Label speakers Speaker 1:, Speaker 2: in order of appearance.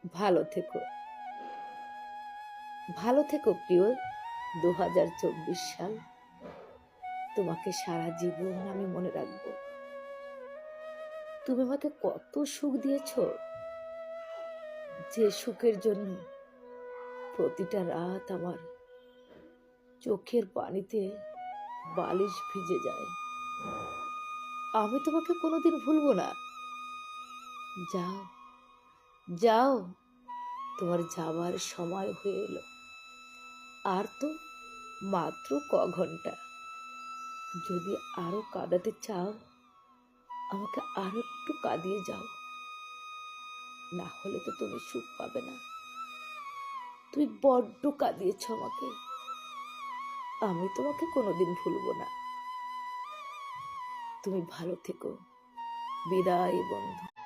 Speaker 1: ভালো থেকো, ভালো থেকো প্রিয়। 2024 সাল তোমাকে সারা জীবন আমি মনে রাখবো। তুমি আমাকে কত সুখ দিয়েছ, যে সুখের জন্য প্রতিটা রাত আমার চোখের পানিতে বালিশ ভিজে যায়। আমি তোমাকে কোনোদিন ভুলবো না। যাও, যাও, তোমার যাওয়ার সময় হয়ে এলো। আর তো মাত্র ঘন্টা। যদি আরো কাঁদাতে চাও, আমাকে আরো একটু কাঁদিয়ে যাও, না হলে তো তুমি সুখ পাবে না। তুই বড্ড কাঁদিয়েছ আমাকে, আমি তোমাকে কোনোদিন ভুলবো না। তুমি ভালো থেকো। বিদায় বন্ধু।